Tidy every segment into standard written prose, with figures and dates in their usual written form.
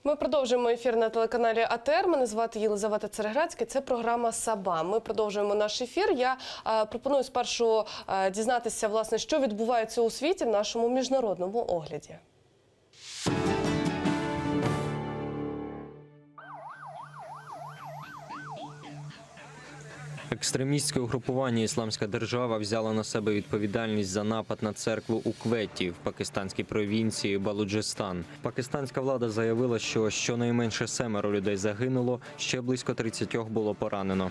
Ми продовжуємо ефір на телеканалі АТR. Мене звати Єлизавета Цереградська. Це програма «Саба». Ми продовжуємо наш ефір. Я пропоную спершу дізнатися, власне, що відбувається у світі в нашому міжнародному огляді. Екстремістське угрупування «Ісламська держава» взяло на себе відповідальність за напад на церкву у Кветті в пакистанській провінції Балуджистан. Пакистанська влада заявила, що щонайменше 7 людей загинуло, ще близько 30 було поранено.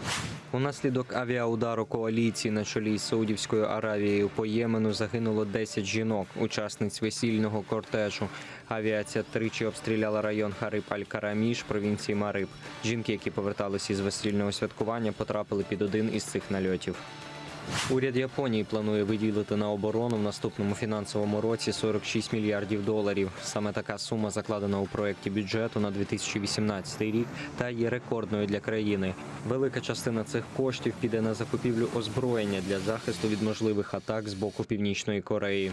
Унаслідок авіаудару коаліції на чолі з Саудівською Аравією по Ємену загинуло 10 жінок, учасниць весільного кортежу. Авіація тричі обстріляла район Хариб-аль-Караміш провінції Мариб. Жінки, які поверталися із весільного святкування, потрапили під один із цих нальотів. Уряд Японії планує виділити на оборону в наступному фінансовому році $46 мільярдів. Саме така сума закладена у проєкті бюджету на 2018 рік та є рекордною для країни. Велика частина цих коштів піде на закупівлю озброєння для захисту від можливих атак з боку Північної Кореї.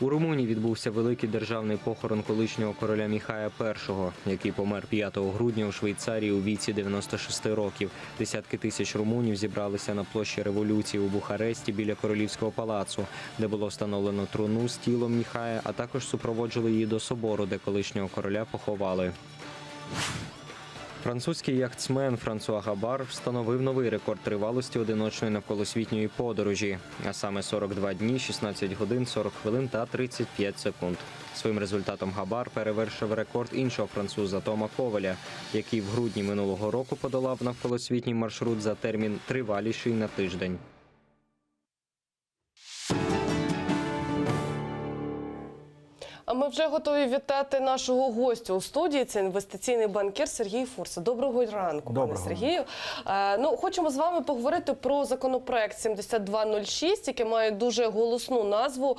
У Румунії відбувся великий державний похорон колишнього короля Міхая І, який помер 5 грудня у Швейцарії у віці 96 років. Десятки тисяч румунів зібралися на площі Революції у Бухаресті біля Королівського палацу, де було встановлено труну з тілом Міхая, а також супроводжували її до собору, де колишнього короля поховали. Французький яхтсмен Франсуа Габар встановив новий рекорд тривалості одиночної навколосвітньої подорожі, а саме 42 дні, 16 годин, 40 хвилин та 35 секунд. Своїм результатом Габар перевершив рекорд іншого француза Тома Коваля, який в грудні минулого року подолав навколосвітній маршрут за термін триваліший на тиждень. А ми вже готові вітати нашого гостя у студії. Це інвестиційний банкір Сергій Фурса. Доброго ранку, пане Сергію. Хочемо з вами поговорити про законопроект 7206, який має дуже голосну назву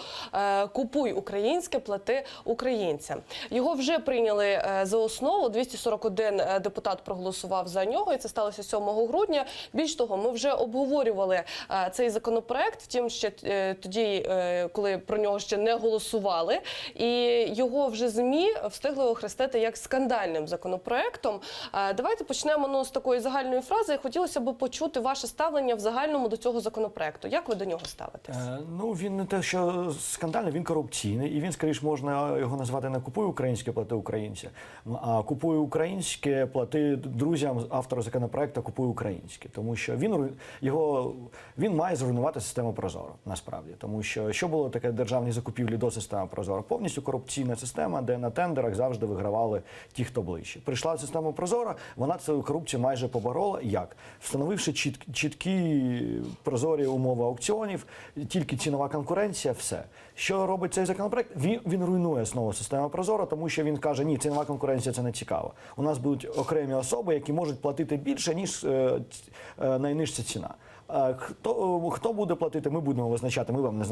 «Купуй українське, плати українцям». Його вже прийняли за основу, 241 депутат проголосував за нього, і це сталося 7 грудня. Більш того, ми вже обговорювали цей законопроект, втім, ще тоді, коли про нього ще не голосували, і його вже ЗМІ встигли охрестити як скандальним законопроектом. Давайте почнемо з такої загальної фрази. Хотілося б почути ваше ставлення в загальному до цього законопроекту. Як ви до нього ставитесь? Він не те, що скандальний, він корупційний. І він, скоріш, можна його назвати не «Купуй українське, плати українцям», а «Купуй українське, плати друзям автору законопроекту, купуй українське». Тому що він має зруйнувати систему ProZorro, насправді. Тому що було таке державні закупівлі до системи ProZorro? Повністю корупційна система, де на тендерах завжди вигравали ті, хто ближче. Прийшла система ProZorro, вона цю корупцію майже поборола. Як? Встановивши чіткі прозорі умови аукціонів, тільки цінова конкуренція, все. Що робить цей законопроект? Він руйнує основу системи ProZorro, тому що він каже, ні, цінова конкуренція – це не цікаво. У нас будуть окремі особи, які можуть платити більше, ніж найнижча ціна. Хто буде платити, ми будемо визначати, ми вам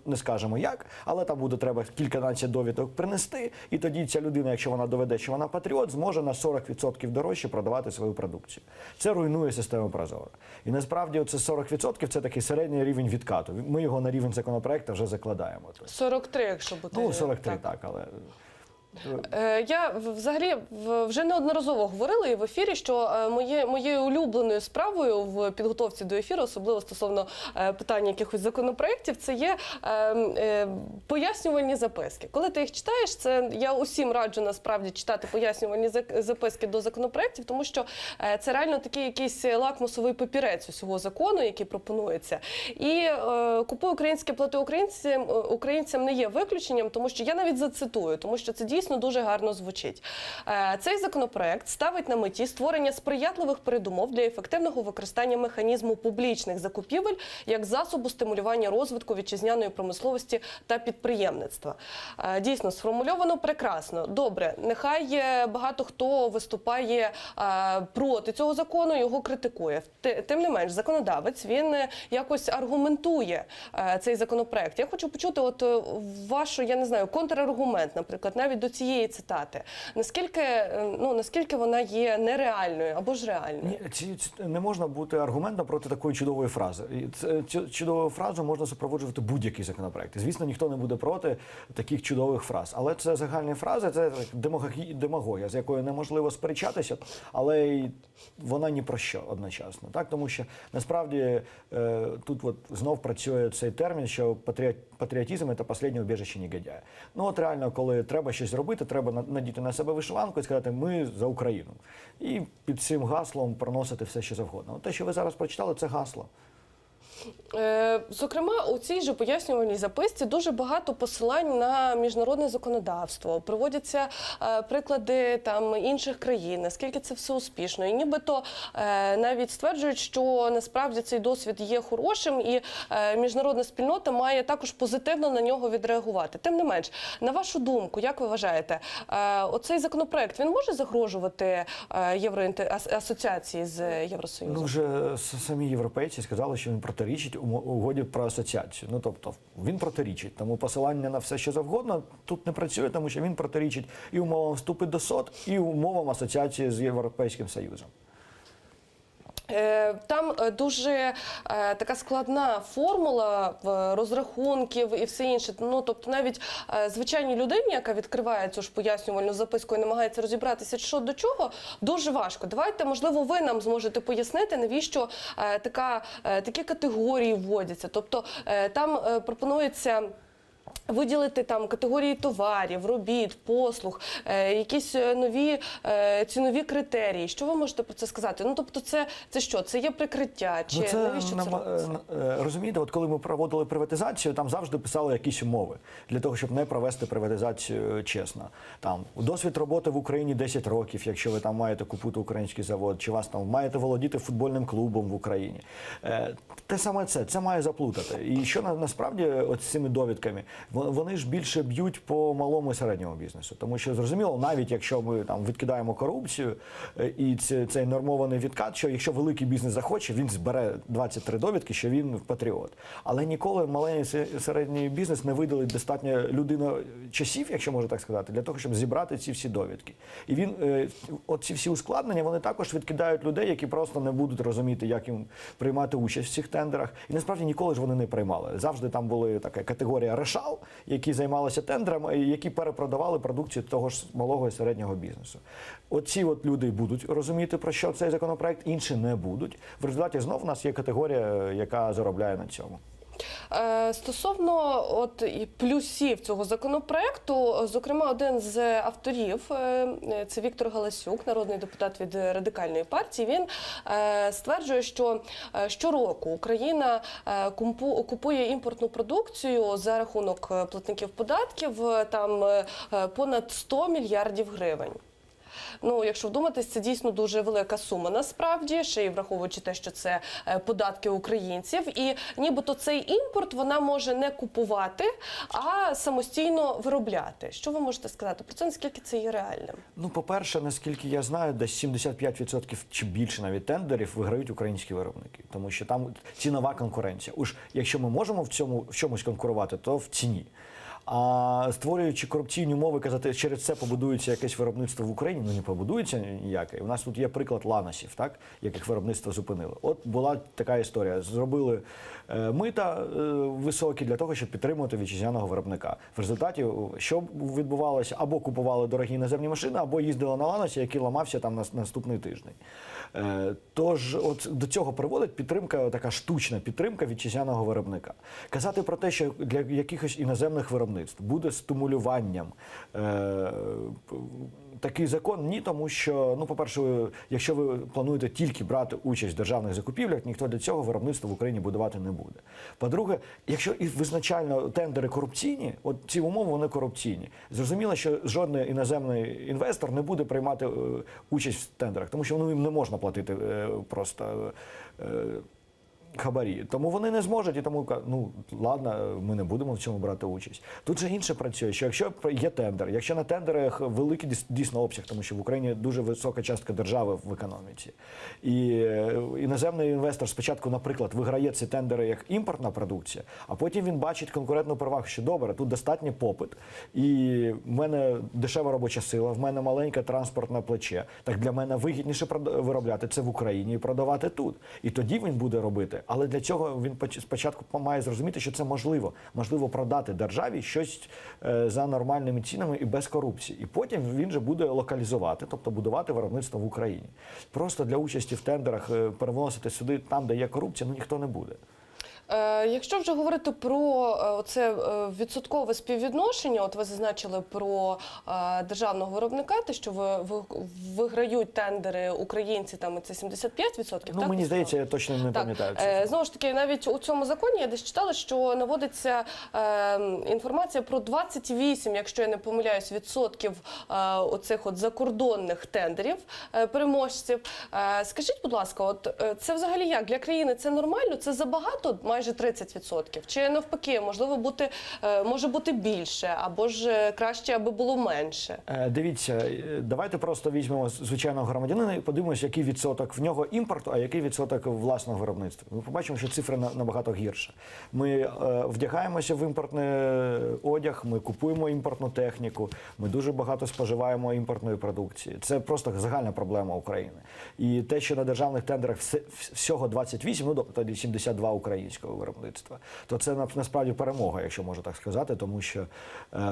не скажемо як, але там буде треба кільканадцять довідок принести, і тоді ця людина, якщо вона доведе, що вона патріот, зможе на 40% дорожче продавати свою продукцію. Це руйнує систему ProZorro. І насправді оце 40% – це такий середній рівень відкату. Ми його на рівень законопроекту вже закладаємо. 43, якщо бути. 43, так, але... Я взагалі вже неодноразово говорила і в ефірі, що моєю улюбленою справою в підготовці до ефіру, особливо стосовно питання якихось законопроєктів, це є пояснювальні записки. Коли ти їх читаєш, я усім раджу насправді читати пояснювальні записки до законопроєктів, тому що це реально такий якийсь лакмусовий папірець усього закону, який пропонується. І «Купуй українське, плати українцям» не є виключенням, тому що я навіть зацитую, тому що це дійсно дуже гарно звучить. Цей законопроект ставить на меті створення сприятливих передумов для ефективного використання механізму публічних закупівель як засобу стимулювання розвитку вітчизняної промисловості та підприємництва. Дійсно, сформульовано прекрасно. Добре, нехай багато хто виступає проти цього закону, його критикує. Тим не менш, законодавець, він якось аргументує цей законопроект. Я хочу почути вашу, я не знаю, контраргумент, наприклад, навіть до до цієї цитати. Наскільки вона є нереальною або ж реальною? Ні, не можна бути аргументом проти такої чудової фрази. І цю чудову фразу можна супроводжувати будь-який законопроект. Звісно, ніхто не буде проти таких чудових фраз. Але це загальні фрази, це демагогія, з якою неможливо сперечатися, але й вона ні про що одночасно. Так? Тому що насправді тут от знов працює цей термін, що патріотизм – це останнє убіжище негодяя. Ну от реально, коли треба щось зробити, треба надіти на себе вишиванку і сказати «ми за Україну». І під цим гаслом проносити все, що завгодно. От те, що ви зараз прочитали, це гасло. Зокрема, у цій же пояснювальній записці дуже багато посилань на міжнародне законодавство. Приводяться приклади там інших країн, наскільки це все успішно. І нібито навіть стверджують, що насправді цей досвід є хорошим і міжнародна спільнота має також позитивно на нього відреагувати. Тим не менш, на вашу думку, як ви вважаєте, оцей законопроект, він може загрожувати асоціації з Євросоюзом? Ну, вже самі європейці сказали, що він протирічить угоді про асоціацію. Ну, тобто, він протирічить. Тому посилання на все, що завгодно, тут не працює, тому що він протирічить і умовам вступу до СОТ, і умовам асоціації з Європейським Союзом. Там дуже така складна формула розрахунків і все інше. Ну, тобто навіть звичайній людині, яка відкриває цю ж пояснювальну записку і намагається розібратися, що до чого, дуже важко. Давайте, можливо, ви нам зможете пояснити, навіщо такі категорії вводяться. Тобто там пропонується виділити там категорії товарів, робіт, послуг, якісь нові цінові критерії. Що ви можете про це сказати? Ну, тобто це що? Це є прикриття? Чи навіщо це робиться? Розумієте, от коли ми проводили приватизацію, там завжди писали якісь умови для того, щоб не провести приватизацію чесно. Там досвід роботи в Україні 10 років, якщо ви там маєте купити український завод, чи вас там маєте володіти футбольним клубом в Україні. Те саме це має заплутати. І що насправді от з цими довідками? Вони ж більше б'ють по малому і середньому бізнесу. Тому що, зрозуміло, навіть якщо ми там відкидаємо корупцію і цей нормований відкат, що якщо великий бізнес захоче, він збере 23 довідки, що він патріот. Але ніколи маленький і середній бізнес не виділить достатньо часів, якщо можна так сказати, для того, щоб зібрати ці всі довідки. І ці всі ускладнення, вони також відкидають людей, які просто не будуть розуміти, як їм приймати участь в цих тендерах. І насправді ніколи ж вони не приймали. Завжди там була така категорія решал, які займалися тендерами, які перепродавали продукцію того ж малого і середнього бізнесу. Оці от люди будуть розуміти, про що цей законопроект, інші не будуть. В результаті знов у нас є категорія, яка заробляє на цьому. Стосовно плюсів цього законопроекту, зокрема, один з авторів, це Віктор Галасюк, народний депутат від Радикальної партії, він стверджує, що щороку Україна купує імпортну продукцію за рахунок платників податків там понад 100 мільярдів гривень. Ну, якщо вдуматись, це дійсно дуже велика сума насправді, ще й враховуючи те, що це податки українців. І нібито цей імпорт вона може не купувати, а самостійно виробляти. Що ви можете сказати про це, наскільки це є реальним? Ну, по-перше, наскільки я знаю, десь 75% чи більше навіть тендерів виграють українські виробники. Тому що там цінова конкуренція. Уж якщо ми можемо в чомусь конкурувати, то в ціні. А створюючи корупційні умови, казати, через це побудується якесь виробництво в Україні, ну не побудується ніяке. У нас тут є приклад ланосів, так, яких виробництво зупинили. От була така історія. Зробили мита високі для того, щоб підтримувати вітчизняного виробника. В результаті, що відбувалося? Або купували дорогі іноземні машини, або їздили на ланосі, який ламався там на наступний тиждень. Тож от до цього приводить підтримка, така штучна підтримка вітчизняного виробника. Казати про те, що для якихось іноземних виробництв буде стимулюванням такий закон, ні, тому що, ну, по-перше, якщо ви плануєте тільки брати участь в державних закупівлях, ніхто для цього виробництво в Україні будувати не буде. По-друге, якщо і визначально тендери корупційні, от ці умови, вони корупційні. Зрозуміло, що жодний іноземний інвестор не буде приймати участь в тендерах, тому що їм не можна платити просто хабарі. Тому вони не зможуть, і тому ну ладно, ми не будемо в цьому брати участь. Тут же інше працює, що якщо є тендер, якщо на тендерах великий дійсно обсяг, тому що в Україні дуже висока частка держави в економіці, і іноземний інвестор спочатку, наприклад, виграє ці тендери як імпортна продукція, а потім він бачить конкурентну перевагу, що добре, тут достатньо попит, і в мене дешева робоча сила, в мене маленьке транспортне плече, так для мене вигідніше виробляти це в Україні і продавати тут. І тоді він буде робити. Але для цього він спочатку має зрозуміти, що це можливо. Можливо продати державі щось за нормальними цінами і без корупції. І потім він же буде локалізувати, тобто будувати виробництво в Україні. Просто для участі в тендерах переносити сюди, там, де є корупція, ну ніхто не буде. Якщо вже говорити про це відсоткове співвідношення, от ви зазначили про державного виробника, те, що виграють тендери українці, там це 75%. Ну, так, мені здається, я точно не пам'ятаю. Знову ж таки, навіть у цьому законі я десь читала, що наводиться інформація про 28, якщо я не помиляюсь, відсотків оцих от закордонних тендерів переможців. Скажіть, будь ласка, от це взагалі як? Для країни це нормально? Це забагато? Майже 30%? Чи навпаки, може бути більше, або ж краще, аби було менше? Дивіться, давайте просто візьмемо звичайного громадянина і подивимося, який відсоток в нього імпорту, а який відсоток власного виробництва. Ми побачимо, що цифри набагато гірше. Ми вдягаємося в імпортний одяг, ми купуємо імпортну техніку, ми дуже багато споживаємо імпортної продукції. Це просто загальна проблема України. І те, що на державних тендерах всього 28, ну тобто 72 українського виробництва, то це насправді перемога, якщо можна так сказати, тому що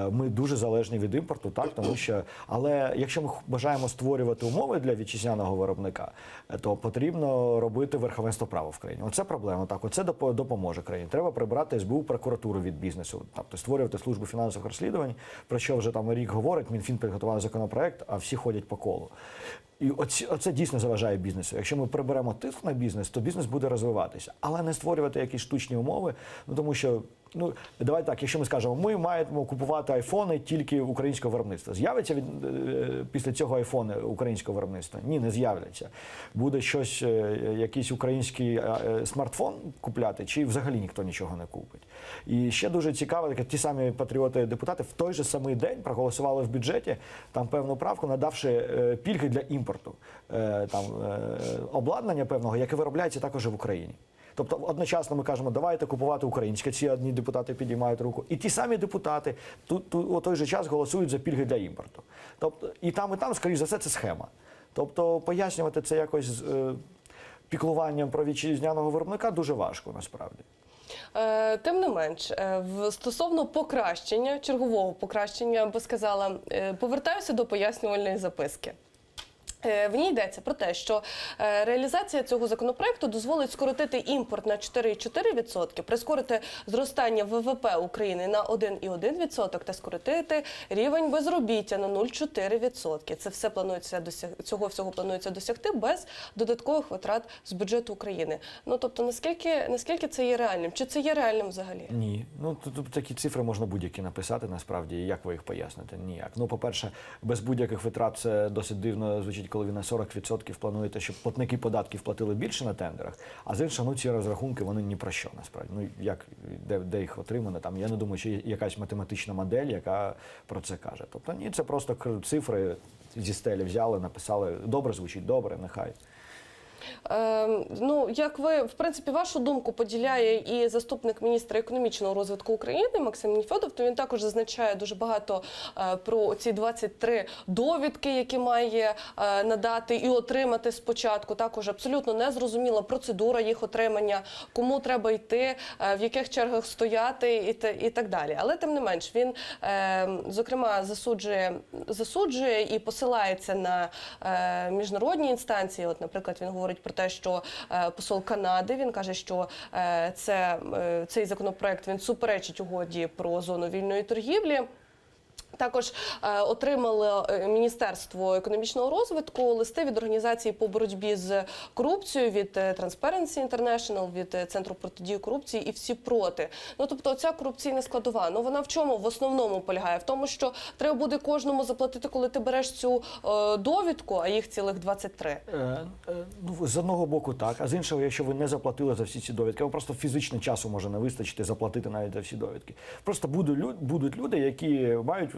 ми дуже залежні від імпорту, так, тому що, але якщо ми бажаємо створювати умови для вітчизняного виробника, то потрібно робити верховенство права в країні. Оце проблема, так, оце допоможе країні. Треба прибрати СБУ, прокуратуру від бізнесу, тобто створювати службу фінансових розслідувань, про що вже там рік говорить, Мінфін підготував законопроект, а всі ходять по колу. І оце дійсно заважає бізнесу. Якщо ми приберемо тиск на бізнес, то бізнес буде розвиватися. Але не створювати якісь штучні умови, ну тому що, ну, давайте так, якщо ми скажемо, ми маємо купувати айфони тільки українського виробництва. З'явиться після цього айфони українського виробництва? Ні, не з'являться. Буде щось, якийсь український смартфон купляти, чи взагалі ніхто нічого не купить. І ще дуже цікаво, ті самі патріоти-депутати в той же самий день проголосували в бюджеті там певну правку, надавши пільги для імпорту. Там обладнання певного, яке виробляється також в Україні. Тобто одночасно ми кажемо, давайте купувати українське, ці одні депутати підіймають руку. І ті самі депутати у той же час голосують за пільги для імпорту. Тобто і там, скоріш за все, це схема. Тобто пояснювати це якось з піклуванням про вітчизняного виробника дуже важко насправді. Тим не менш, стосовно покращення, чергового покращення, я би сказала, повертаюся до пояснювальної записки. В ній йдеться про те, що реалізація цього законопроекту дозволить скоротити імпорт на 4,4%, прискорити зростання ВВП України на 1,1% та скоротити рівень безробіття на 0,4%. Це все планується цього всього планується досягти без додаткових витрат з бюджету України. Ну тобто, наскільки це є реальним? Чи це є реальним взагалі? Ні. Ну тут такі цифри можна будь-які написати. Насправді, як ви їх поясните? Ніяк. Ну, по-перше, без будь-яких витрат це досить дивно звучить, коли ви на 40% плануєте, щоб платники податків платили більше на тендерах, а з іншого, ну, ці розрахунки, вони ні про що, насправді. Ну, як, де їх отримано, там, я не думаю, що є якась математична модель, яка про це каже. Тобто, ні, це просто цифри зі стелі взяли, написали, добре звучить, добре, нехай. Ну, як ви, в принципі, вашу думку поділяє і заступник міністра економічного розвитку України Максим Нефьодов, то він також зазначає дуже багато про ці 23 довідки, які має надати і отримати спочатку. Також абсолютно незрозуміла процедура їх отримання, кому треба йти, в яких чергах стояти і так далі. Але, тим не менш, він, зокрема, засуджує і посилається на міжнародні інстанції. От, наприклад, він говорить про те, що посол Канади, він каже, що цей законопроект він суперечить угоді про зону вільної торгівлі. Також отримало Міністерство економічного розвитку листи від організації по боротьбі з корупцією, від Transparency International, від Центру протидії корупції і всі проти. Ну, тобто ця корупційна складова, ну вона в чому в основному полягає? В тому, що треба буде кожному заплатити, коли ти береш цю довідку, а їх цілих 23. Ну, з одного боку так, а з іншого, якщо ви не заплатили за всі ці довідки, вам просто фізично часу може не вистачити заплатити навіть за всі довідки. Просто будуть люди, які мають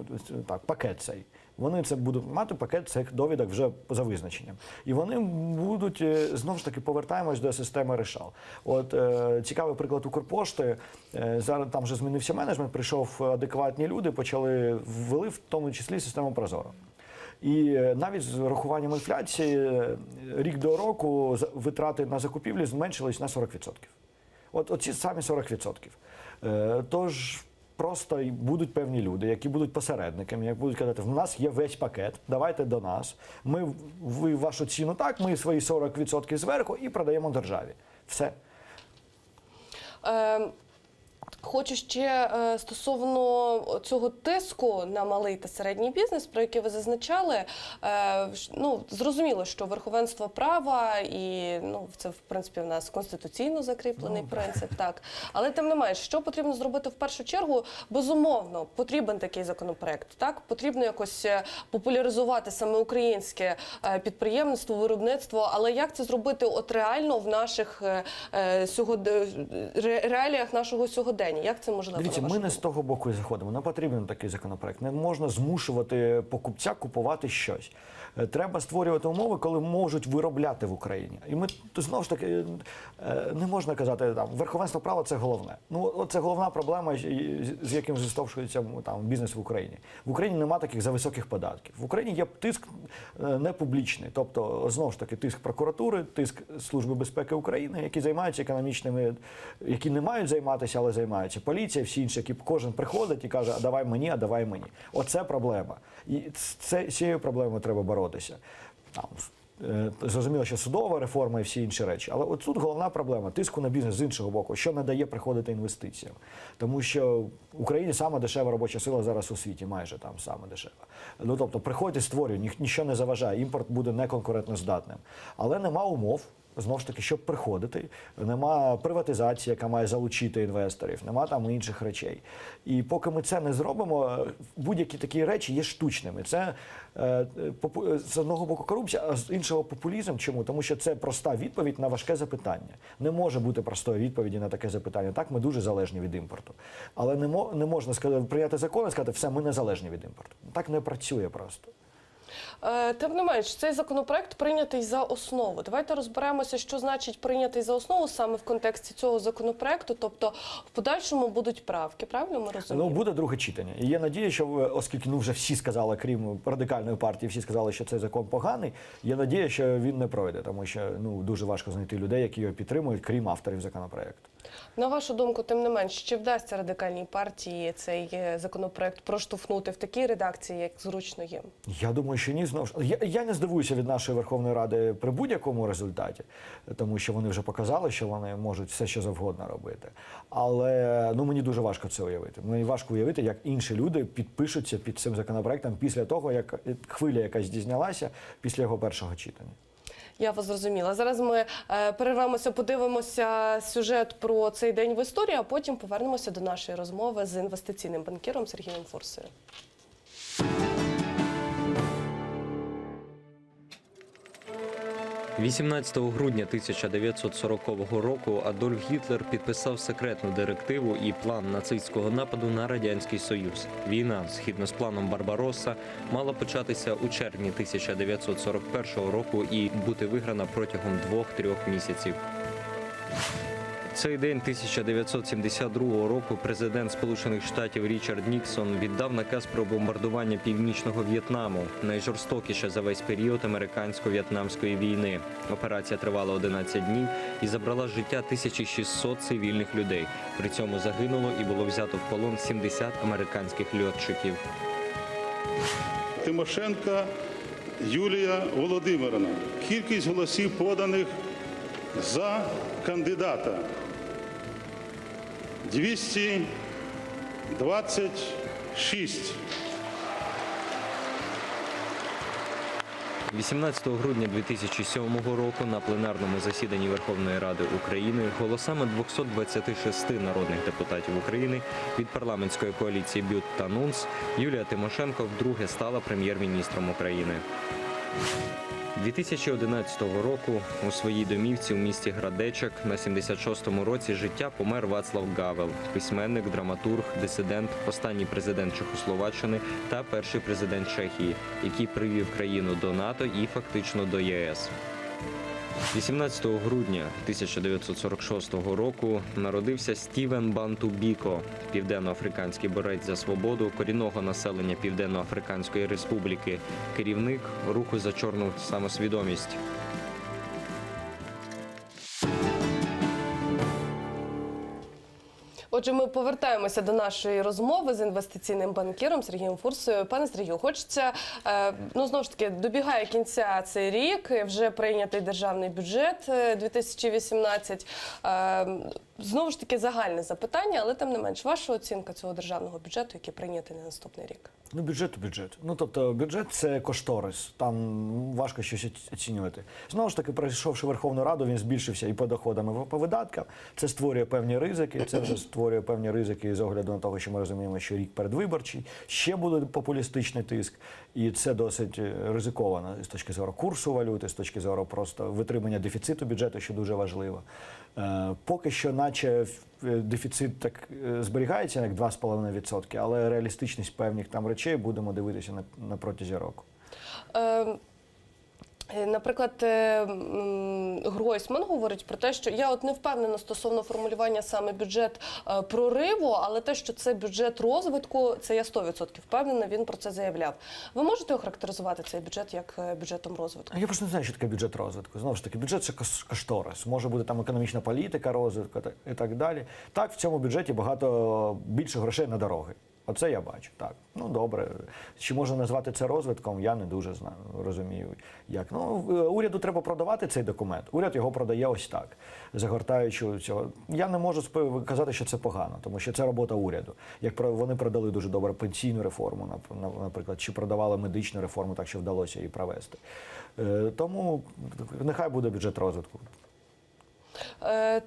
так, пакет цей. Вони це будуть мати пакет цих довідок вже за визначенням. І вони будуть, знову ж таки, повертаємось до системи решал. От цікавий приклад Укрпошти. Зараз там вже змінився менеджмент, прийшов адекватні люди, ввели в тому числі систему Прозоро. І навіть з урахуванням інфляції рік до року витрати на закупівлі зменшились на 40%. От оці самі 40%. Тож просто будуть певні люди, які будуть посередниками, які будуть казати, в нас є весь пакет, давайте до нас, ви вашу ціну так, ми свої 40% зверху і продаємо державі. Все. Хочу ще стосовно цього тиску на малий та середній бізнес, про який ви зазначали. Ну, зрозуміло, що верховенство права і це, в принципі, в нас конституційно закріплений принцип, так. Але тим не менш, що потрібно зробити в першу чергу? Безумовно, потрібен такий законопроект, так? Потрібно якось популяризувати саме українське підприємництво, виробництво, але як це зробити от реально в наших реаліях нашого сьогодення? Як це можливо? Дивіться, ми не з того боку і заходимо. Не потрібен такий законопроект. Не можна змушувати покупця купувати щось. Треба створювати умови, коли можуть виробляти в Україні. І ми, знову ж таки, не можна казати, там, верховенство права – це головне. Ну, це головна проблема, з яким зіштовхується там бізнес в Україні. В Україні немає таких зависоких податків. В Україні є тиск непублічний. Тобто, знову ж таки, тиск прокуратури, тиск Служби безпеки України, які займаються економічними, які не мають займатися, але займаються. Поліція, всі інші, які кожен приходить і каже, а давай мені, а давай мені. Оце проблема. І з цією проблемою треба боротися. Там, зрозуміло, що судова реформа і всі інші речі. Але от тут головна проблема – тиску на бізнес з іншого боку, що не дає приходити інвестиціям. Тому що в Україні саме дешева робоча сила зараз у світі, майже там саме дешева. Ну, тобто, приходять і створюють, нічого не заважає, імпорт буде неконкурентноздатним. Але нема умов, знову ж таки, щоб приходити, нема приватизації, яка має залучити інвесторів, нема там інших речей. І поки ми це не зробимо, будь-які такі речі є штучними. Це з одного боку корупція, а з іншого популізм. Чому? Тому що це проста відповідь на важке запитання. Не може бути простої відповіді на таке запитання. Так, ми дуже залежні від імпорту. Але не можна прийняти закон і сказати, все, ми не залежні від імпорту. Так не працює просто. Тим не менш, цей законопроект прийнятий за основу. Давайте розберемося, що значить прийнятий за основу саме в контексті цього законопроекту. Тобто, в подальшому будуть правки, правильно ми розуміємо? Ну, буде друге читання. І є надія, що, оскільки вже всі сказали, крім Радикальної партії, всі сказали, що цей закон поганий, є надія, що він не пройде, тому що дуже важко знайти людей, які його підтримують, крім авторів законопроекту. На вашу думку, тим не менш, чи вдасться Радикальній партії цей законопроект проштовхнути в такій редакції, як зручно їм? Я думаю, що ні. Знову ж я не здивуюся від нашої Верховної Ради при будь-якому результаті, тому що вони вже показали, що вони можуть все, що завгодно робити. Але мені дуже важко це уявити. Мені важко уявити, як інші люди підпишуться під цим законопроектом після того, як хвиля якась дізнялася після його першого читання. Я вас зрозуміла. Зараз ми перервемося, подивимося сюжет про цей день в історії, а потім повернемося до нашої розмови з інвестиційним банкіром Сергієм Фурсою. 18 грудня 1940 року Адольф Гітлер підписав секретну директиву і план нацистського нападу на Радянський Союз. Війна, згідно з планом Барбаросса, мала початися у червні 1941 року і бути виграна протягом 2-3 місяців. Цей день 1972 року президент Сполучених Штатів Річард Ніксон віддав наказ про бомбардування Північного В'єтнаму, найжорстокіше за весь період американсько-в'єтнамської війни. Операція тривала 11 днів і забрала життя 1600 цивільних людей. При цьому загинуло і було взято в полон 70 американських льотчиків. Тимошенко Юлія Володимирівна. Кількість голосів поданих за кандидата 226. 18 грудня 2007 року на пленарному засіданні Верховної Ради України голосами 226 народних депутатів України від парламентської коаліції «Бют та Нунс» Юлія Тимошенко вдруге стала прем'єр-міністром України. 2011 року у своїй домівці у місті Градечак на 76-му році життя помер Вацлав Гавел, письменник, драматург, дисидент, останній президент Чехословаччини та перший президент Чехії, який привів країну до НАТО і фактично до ЄС. 18 грудня 1946 року народився Стівен Банту Біко, південноафриканський борець за свободу корінного населення Південно-Африканської Республіки, керівник руху за чорну самосвідомість. Отже, ми повертаємося до нашої розмови з інвестиційним банкіром Сергієм Фурсою. Пане Сергію, хочеться, знову ж таки, добігає кінця цей рік, вже прийнятий державний бюджет 2018. Знову ж таки, загальне запитання, але тим не менш, ваша оцінка цього державного бюджету, який прийнятий на наступний рік? Ну, бюджет – бюджет. Ну, тобто, бюджет – це кошторис. Там важко щось оцінювати. Знову ж таки, пройшовши Верховну Раду, він збільшився і по доходам, і по видаткам. Це створює певні ризики. Це вже створює певні ризики з огляду на того, що ми розуміємо, що рік передвиборчий. Ще буде популістичний тиск. І це досить ризиковано з точки зору курсу валюти, з точки зору просто витримання дефіциту бюджету, що дуже важливо. Поки що, наче дефіцит так зберігається, як 2,5%, але реалістичність певних там речей будемо дивитися на протязі року. Наприклад, Гройсман говорить про те, що я от не впевнена стосовно формулювання саме бюджет прориву, але те, що це бюджет розвитку, це я 100% впевнена, він про це заявляв. Ви можете охарактеризувати цей бюджет як бюджетом розвитку? Я просто не знаю, що таке бюджет розвитку. Знову ж таки, бюджет – це кошторис. Може бути там економічна політика розвитку і так далі. Так, в цьому бюджеті багато більше грошей на дороги. Оце я бачу, так. Ну, добре. Чи можна назвати це розвитком, я не дуже знаю, розумію, як. Ну, уряду треба продавати цей документ. Уряд його продає ось так, загортаючи цього. Я не можу казати, що це погано, тому що це робота уряду. Як вони продали дуже добре пенсійну реформу, наприклад, чи продавали медичну реформу, так що вдалося її провести. Тому нехай буде бюджет розвитку.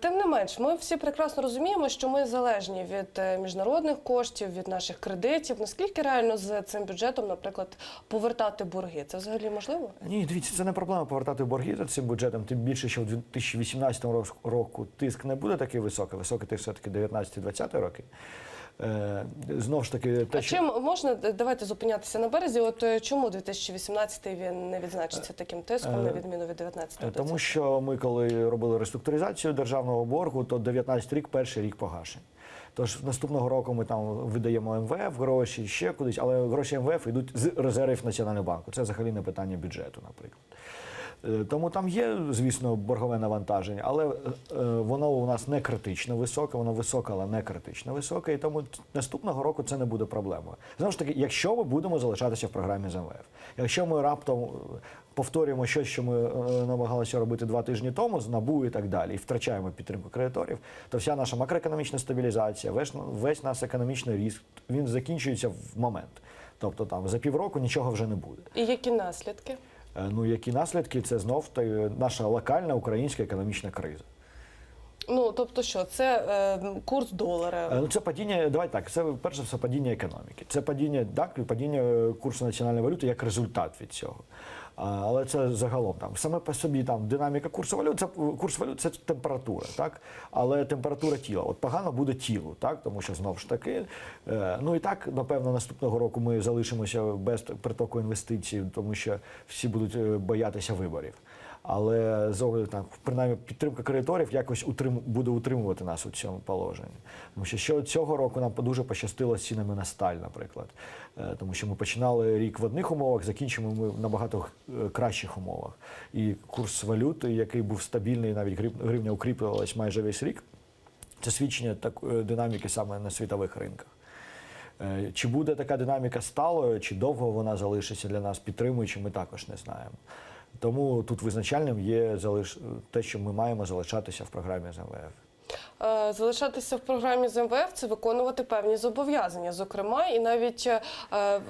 Тим не менш, ми всі прекрасно розуміємо, що ми залежні від міжнародних коштів, від наших кредитів. Наскільки реально з цим бюджетом, наприклад, повертати борги? Це взагалі можливо? Ні, дивіться, це не проблема повертати борги за цим бюджетом. Тим більше, що в 2018 року тиск не буде такий високий. Високий тиск все-таки 19-20 роки. Знову ж таки, чим можна, давайте зупинятися на березі, от чому 2018 він не відзначиться таким тиском, на відміну від 19-го? Тому що ми, коли робили реструктуризацію державного боргу, то 19 рік – перший рік погашень. Тож наступного року ми там видаємо МВФ гроші, ще кудись, але гроші МВФ йдуть з резервів Національного банку. Це взагалі не питання бюджету, наприклад. Тому там є, звісно, боргове навантаження, але воно у нас не критично високе, воно високе, але не критично високе, і тому наступного року це не буде проблемою. Знову ж таки, якщо ми будемо залишатися в програмі з МВФ, якщо ми раптом повторюємо щось, що ми намагалися робити 2 тижні тому з НАБУ і так далі, і втрачаємо підтримку кредиторів, то вся наша макроекономічна стабілізація, весь наш економічний ріст, він закінчується в момент. Тобто там за півроку нічого вже не буде. І які наслідки? Ну, які наслідки? Це знов наша локальна українська економічна криза. Ну, тобто що? Це курс долара? Ну, це падіння, давай так, це перш за все падіння економіки. Це падіння, так, падіння курсу національної валюти як результат від цього. Але це загалом там саме по собі там динаміка курсу валют, це курс валют це температура, так? Але температура тіла. От погано буде тілу, так? Тому що знову ж таки, ну і так, напевно, наступного року ми залишимося без притоку інвестицій, тому що всі будуть боятися виборів. Але з огляду, так, принаймні, підтримка кредиторів якось буде утримувати нас у цьому положенні. Тому що цього року нам дуже пощастило з цінами на сталь, наприклад. Тому що ми починали рік в одних умовах, закінчимо ми в набагато кращих умовах. І курс валюти, який був стабільний, навіть гривня укріплювалась майже весь рік, це свідчення динаміки саме на світових ринках. Чи буде така динаміка сталою, чи довго вона залишиться для нас підтримуючим, ми також не знаємо. Тому тут визначальним є те, що ми маємо залишатися в програмі з МВФ. залишатися в програмі з МВФ – це виконувати певні зобов'язання, зокрема, і навіть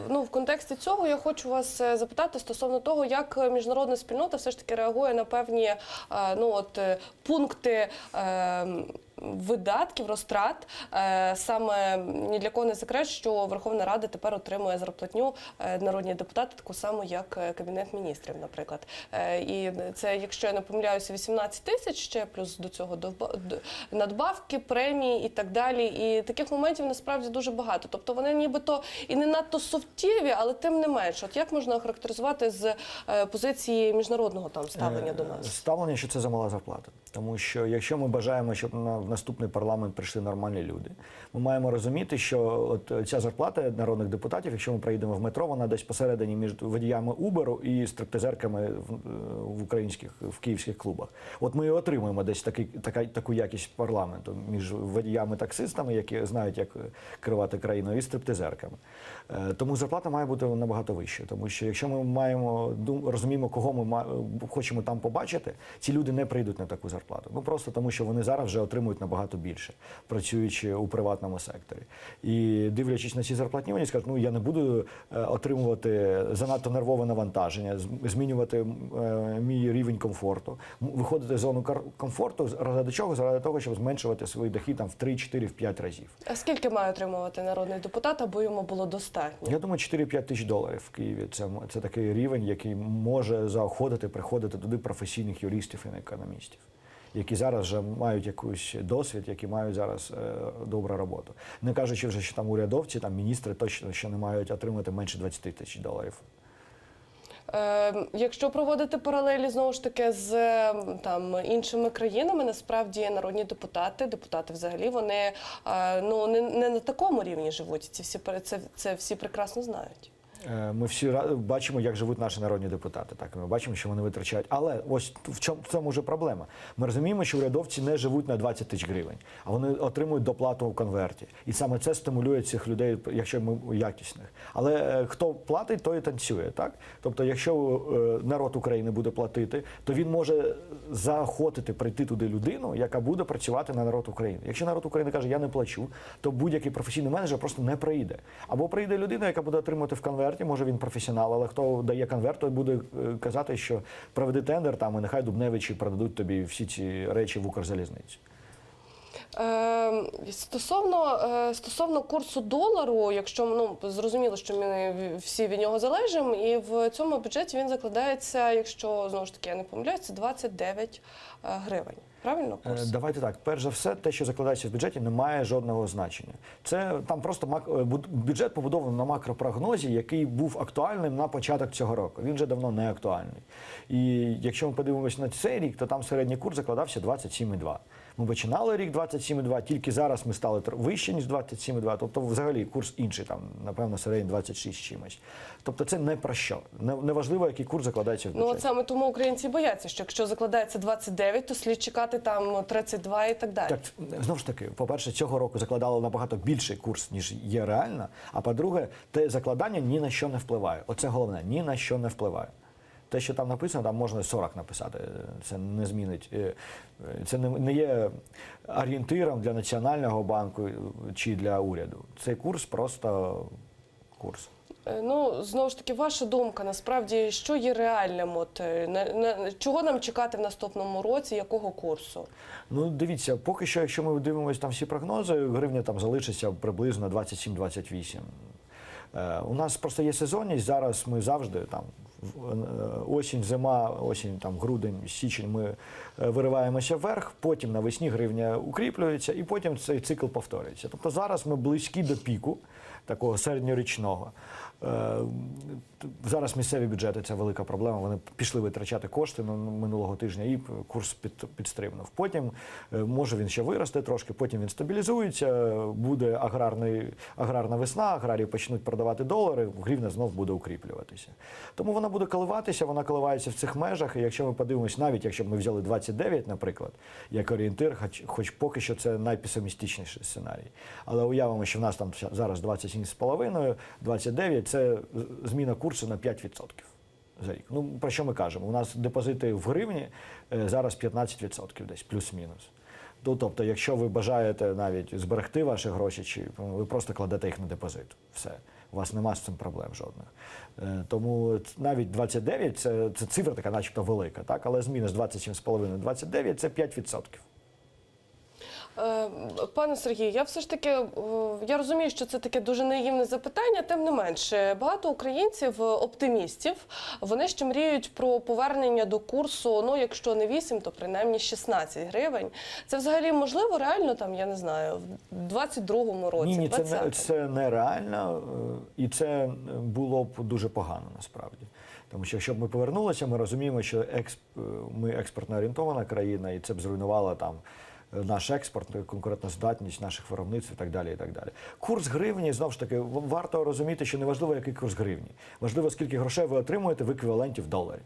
в контексті цього я хочу вас запитати стосовно того, як міжнародна спільнота все ж таки реагує на певні пункти видатків, розтрат. Саме ні для кого не секрет, що Верховна Рада тепер отримує зарплатню, народні депутати, таку саму, як Кабінет міністрів, наприклад. І це, якщо я не помиляюся, 18 тисяч, ще плюс до цього надбавки, премії і так далі. І таких моментів насправді дуже багато. Тобто вони нібито і не надто суттєві, але тим не менше. От як можна охарактеризувати з позиції міжнародного ставлення до нас? Ставлення, що це замала зарплата. Тому що якщо ми бажаємо, щоб в наступний парламент прийшли нормальні люди, ми маємо розуміти, що от ця зарплата народних депутатів, якщо ми приїдемо в метро, вона десь посередині між водіями Uber і стриптизерками в київських клубах. От ми і отримуємо десь таку якість парламенту між водіями-таксистами, які знають, як керувати країною, і стриптизерками. Тому зарплата має бути набагато вища. Тому що якщо ми розуміємо, кого ми хочемо там побачити, ці люди не прийдуть на таку зарплату. Ну просто тому, що вони зараз вже отримують набагато більше, працюючи у приватному секторі. І дивлячись на ці зарплатні, вони скажуть, я не буду отримувати занадто нервове навантаження, змінювати мій рівень комфорту, виходити з зону комфорту, заради чого? Заради того, щоб зменшувати свої дохід в 3, 4, 5 разів. А скільки має отримувати народний депутат, аби йому було достатньо? Я думаю, 4-5 тисяч доларів в Києві. Це такий рівень, який може заохотити, приходити туди професійних юристів і економістів, які зараз вже мають якийсь досвід, які мають зараз добру роботу. Не кажучи вже, що там урядовці, там міністри точно ще не мають отримати менше 20 тисяч доларів. Якщо проводити паралелі, знову ж таки, з іншими країнами, насправді народні депутати взагалі, вони не на такому рівні живуть. Це всі прекрасно знають. Ми всі бачимо, як живуть наші народні депутати. Так, ми бачимо, що вони витрачають. Але ось в цьому вже проблема. Ми розуміємо, що урядовці не живуть на 20 тисяч гривень, а вони отримують доплату у конверті. І саме це стимулює цих людей, якщо ми якісних. Але хто платить, той і танцює. Так? Тобто, якщо народ України буде платити, то він може заохотити прийти туди людину, яка буде працювати на народ України. Якщо народ України каже, я не плачу, то будь-який професійний менеджер просто не прийде. Або прийде людина, яка буде отримувати в конверті, може він професіонал, але хто дає конверт, той буде казати, що проведи тендер і нехай Дубневичі продадуть тобі всі ці речі в Укрзалізниці. Стосовно курсу долару, якщо зрозуміло, що ми всі від нього залежимо, і в цьому бюджеті він закладається, якщо знову ж таки я не помиляюся, 29 гривень. Правильно курс? Давайте так. Перш за все, те, що закладається в бюджеті, не має жодного значення. Це там просто бюджет побудований на макропрогнозі, який був актуальним на початок цього року. Він вже давно не актуальний. І якщо ми подивимося на цей рік, то там середній курс закладався 27,2. Ми починали рік 27,2, тільки зараз ми стали вище, ніж 27,2. Тобто, взагалі, курс інший, там, напевно, середній 26 чимось. Тобто, це не про що. Неважливо, який курс закладається в бюджеті. От саме тому українці бояться, що якщо закладається 29, то слід чекати там 32 і так далі. Так, знову ж таки, по-перше, цього року закладали набагато більший курс, ніж є реально. А по-друге, те закладання ні на що не впливає. Оце головне, ні на що не впливає. Те, що там написано, там можна 40 написати. Це не змінить. Це не є орієнтиром для Національного банку чи для уряду. Цей курс просто курс. Знову ж таки, ваша думка, насправді, що є реальним? Чого нам чекати в наступному році, якого курсу? Дивіться, поки що, якщо ми дивимося там всі прогнози, гривня там залишиться приблизно 27-28. У нас просто є сезонність, зараз ми завжди там осінь, зима, осінь, там грудень, січень ми вириваємося вверх, потім навесні гривня укріплюється і потім цей цикл повторюється. Тобто зараз ми близькі до піку, такого середньорічного. Зараз місцеві бюджети – це велика проблема. Вони пішли витрачати кошти минулого тижня і курс підстрибнув. Потім, може він ще виросте трошки, потім він стабілізується, буде аграрна весна, аграрії почнуть продавати долари, гривня знов буде укріплюватися. Тому вона буде коливатися, вона коливається в цих межах. І якщо ми подивимось, навіть якщо б ми взяли 29, наприклад, як орієнтир, хоч поки що це найпесимістичніший сценарій. Але уявимо, що в нас там зараз 27,5, 29 – це зміна курсу на 5% за рік. Про що ми кажемо? У нас депозити в гривні зараз 15% десь, плюс-мінус. Тобто, якщо ви бажаєте навіть зберегти ваші гроші, чи ви просто кладете їх на депозит. Все. У вас немає з цим проблем жодних. Тому навіть 29 – це цифра така начебто велика, так? Але зміна з 27,5 – 29 – це 5%. Пане Сергію, я все ж таки, я розумію, що це таке дуже наївне запитання, тим не менше, багато українців, оптимістів, вони ще мріють про повернення до курсу, ну, якщо не 8, то принаймні 16 гривень. Це взагалі можливо реально, там, я не знаю, в 22-му році, Ні, 20-му? це нереально, і це було б дуже погано, насправді. Тому що, якщо б ми повернулися, ми розуміємо, що ми експортно орієнтована країна, і це б зруйнувало там наш експорт, конкурентоздатність наших виробництв і так далі, і так далі. Курс гривні, знову ж таки, варто розуміти, що не важливо, який курс гривні. Важливо, скільки грошей ви отримуєте в еквіваленті в доларі.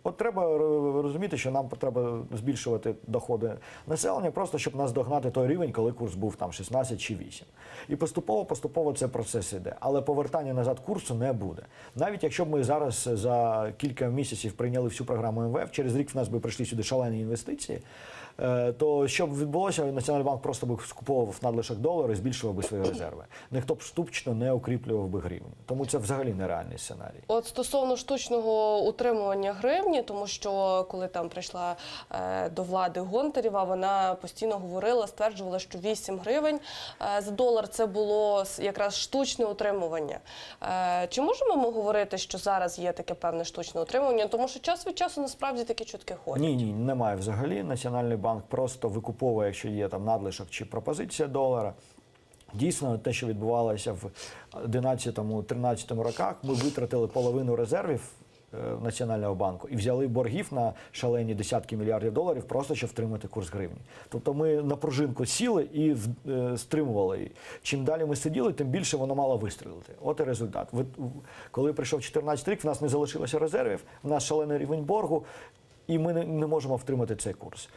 От треба розуміти, що нам треба збільшувати доходи населення, просто щоб нас догнати той рівень, коли курс був там 16 чи 8. І поступово цей процес іде. Але повертання назад курсу не буде. Навіть якщо б ми зараз за кілька місяців прийняли всю програму МВФ, через рік в нас би прийшли сюди шалені інвестиції, то що б відбулося, Національний банк просто б скуповував надлишок долару і збільшував би свої резерви. Ніхто б штучно не укріплював би гривню. Тому це взагалі нереальний сценарій. От стосовно штучного утримування гривні, тому що коли там прийшла до влади Гонтарєва, вона постійно говорила, стверджувала, що 8 гривень за долар – це було якраз штучне утримування. Чи можемо ми говорити, що зараз є таке певне штучне утримування? Тому що час від часу насправді такі чутки ходять. Ні, немає взагалі. Національний банк просто викуповує, якщо є там надлишок чи пропозиція долара. Дійсно, те, що відбувалося в 2011-2013 роках, ми витратили половину резервів Національного банку і взяли боргів на шалені десятки мільярдів доларів, просто щоб втримати курс гривні. Тобто ми на пружинку сіли і стримували її. Чим далі ми сиділи, тим більше воно мало вистрілити. От і результат. Коли прийшов 2014 рік, в нас не залишилося резервів, в нас шалений рівень боргу, і ми не можемо втримати цей курс.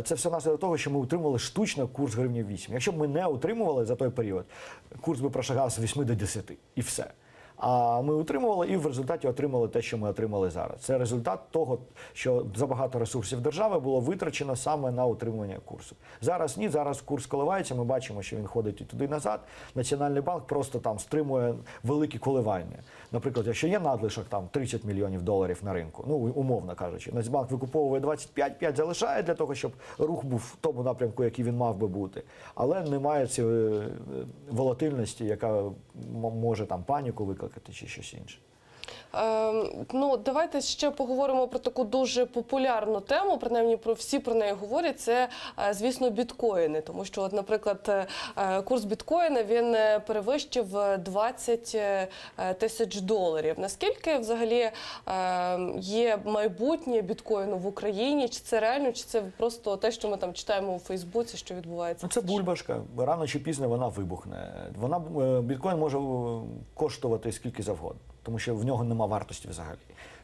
Це все наслідок того, що ми утримували штучно курс гривні 8. Якщо б ми не утримували за той період, курс би прошагав з 8 до 10. І все. А ми утримували і в результаті отримали те, що ми отримали зараз. Це результат того, що забагато ресурсів держави було витрачено саме на утримування курсу. Зараз ні, зараз курс коливається, ми бачимо, що він ходить і туди і назад. Національний банк просто там стримує великі коливання. Наприклад, якщо є надлишок там 30 мільйонів доларів на ринку, ну умовно кажучи, Нацбанк викуповує 25, 5 залишає для того, щоб рух був в тому напрямку, який він мав би бути. Але немає цієї волатильності, яка може там паніку викликати чи щось інше. Ну, давайте ще поговоримо про таку дуже популярну тему, принаймні всі про неї говорять, це, звісно, біткоїни. Тому що, от, наприклад, курс біткоїна, він перевищив 20 тисяч доларів. Наскільки взагалі є майбутнє біткоїну в Україні? Чи це реально, чи це просто те, що ми там читаємо у Фейсбуці, що відбувається? Це бульбашка. Рано чи пізно вона вибухне. Біткоін може коштувати скільки завгодно, тому що в нього нема вартості взагалі.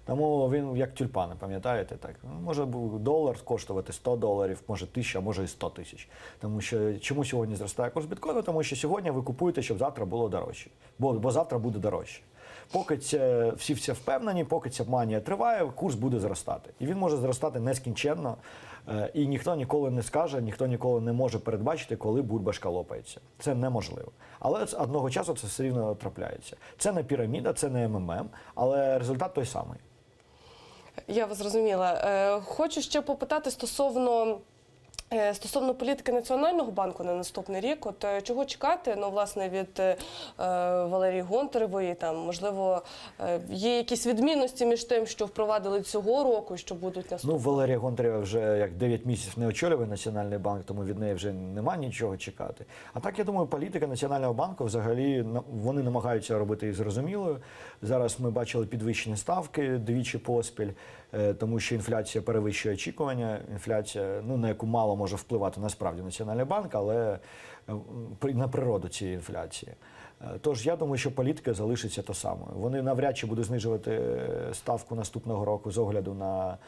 Тому він як тюльпани, пам'ятаєте? Так? Може долар коштувати 100 доларів, може 1000, а може і 100 тисяч. Тому що чому сьогодні зростає курс біткоїну? Тому що сьогодні ви купуєте, щоб завтра було дорожче. Бо завтра буде дорожче. Поки всі в це впевнені, поки ця манія триває, курс буде зростати. І він може зростати нескінченно. І ніхто ніколи не скаже, ніхто ніколи не може передбачити, коли бульбашка лопається. Це неможливо. Але одного часу це все рівно трапляється. Це не піраміда, це не МММ, але результат той самий. Я вас зрозуміла. Хочу ще попитати стосовно політики Національного банку на наступний рік. От чого чекати? Ну, власне, від Валерії Гонтарєвої, там, можливо, є якісь відмінності між тим, що впровадили цього року і що будуть наступного? Ну, Валерія Гонтарєва вже як 9 місяців не очолює Національний банк, тому від неї вже нема нічого чекати. А так, я думаю, політика Національного банку взагалі, вони намагаються робити її зрозумілою. Зараз ми бачили підвищені ставки двічі поспіль, тому що інфляція перевищує очікування. Інфляція, ну, на яку мало може впливати насправді Національний банк, але на природу цієї інфляції. Тож я думаю, що політика залишиться то самою. Вони навряд чи будуть знижувати ставку наступного року з огляду на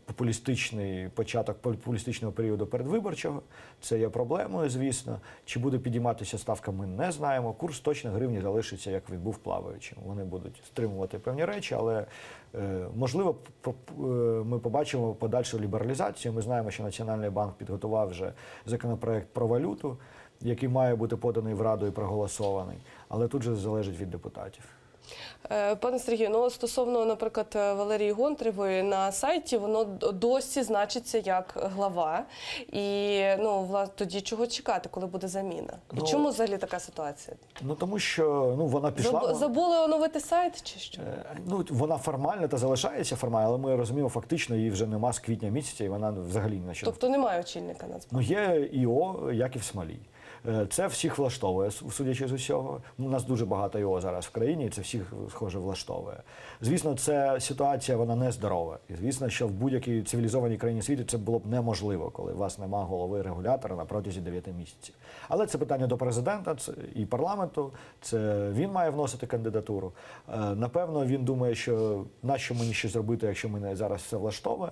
популістичний початок популістичного періоду передвиборчого. Це є проблемою, звісно. Чи буде підійматися ставка, ми не знаємо. Курс точно гривні залишиться, як він був плаваючим. Вони будуть стримувати певні речі, але можливо ми побачимо подальшу лібералізацію. Ми знаємо, що Національний банк підготував вже законопроект про валюту, який має бути поданий в Раду і проголосований. Але тут же залежить від депутатів. Пане Сергію, ну стосовно, наприклад, Валерії Гонтаревої, на сайті воно досі значиться як глава. І тоді чого чекати, коли буде заміна? І чому взагалі така ситуація? Ну тому що вона пішла. Забули оновити сайт чи що? Вона формально та залишається формально, але ми розуміємо, фактично її вже нема з квітня місяця, і вона взагалі не що. Тобто немає очільника Нацбанку? Є ІО, як і в Смолій. Це всіх влаштовує, судячи з усього. У нас дуже багато ІО зараз в країні, і це всіх, схоже, влаштовує. Звісно, ця ситуація, вона нездорова. І звісно, що в будь-якій цивілізованій країні світу це було б неможливо, коли у вас нема голови регулятора на протязі 9 місяців. Але це питання до президента і парламенту, це він має вносити кандидатуру. Напевно, він думає, що нащо мені щось зробити, якщо мене зараз все влаштовує.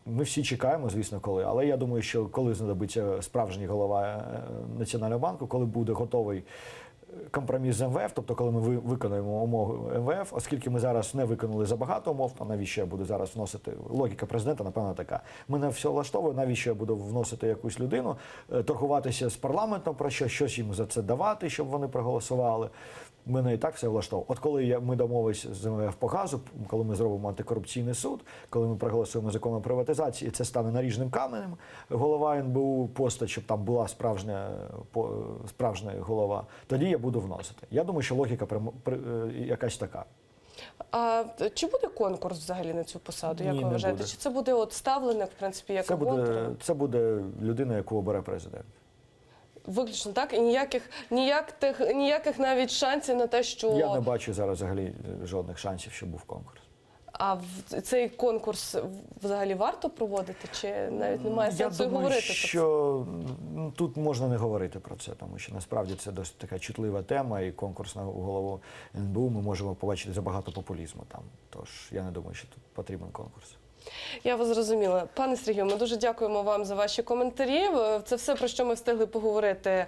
Ми всі чекаємо, звісно, коли. Але я думаю, що коли знадобиться справжній голова Національного банку, коли буде готовий компроміс з МВФ, тобто коли ми виконаємо умови МВФ, оскільки ми зараз не виконали забагато умов, то навіщо я буду зараз вносити, логіка президента, напевно, така. Мене все влаштовує, навіщо я буду вносити якусь людину, торгуватися з парламентом про щось їм за це давати, щоб вони проголосували. Мене і так все влаштовує. От коли ми домовимося з МВФ по газу, коли ми зробимо антикорупційний суд, коли ми проголосуємо закон о приватизації, і це стане наріжним каменем, голова НБУ постать, щоб там була справжня голова, тоді я буду вносити. Я думаю, що логіка якась така. А чи буде конкурс взагалі на цю посаду, як Ні, ви не вважаєте? буде. Чи це буде ставленик, в принципі, як Гонтарева? Це буде людина, яку обере президент. Виключно так? І ніяких навіть шансів на те, що... Я не бачу зараз взагалі жодних шансів, щоб був конкурс. А цей конкурс взагалі варто проводити? Чи навіть немає сенсу говорити про це? Що тут можна не говорити про це, тому що насправді це досить така чутлива тема, і конкурс на голову НБУ ми можемо побачити забагато популізму там. Тож я не думаю, що тут потрібен конкурс. Я вас зрозуміла. Пане Сергію, ми дуже дякуємо вам за ваші коментарі. Це все, про що ми встигли поговорити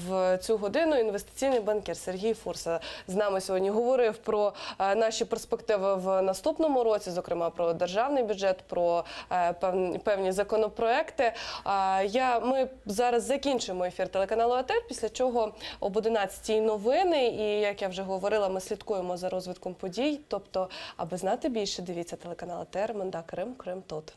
в цю годину. Інвестиційний банкір Сергій Фурса з нами сьогодні говорив про наші перспективи в наступному році, зокрема про державний бюджет, про певні законопроекти. Ми зараз закінчимо ефір телеканалу АТР, після чого об 11-й новини. І, як я вже говорила, ми слідкуємо за розвитком подій. Тобто, аби знати більше, дивіться телеканал АТР. Крим тут.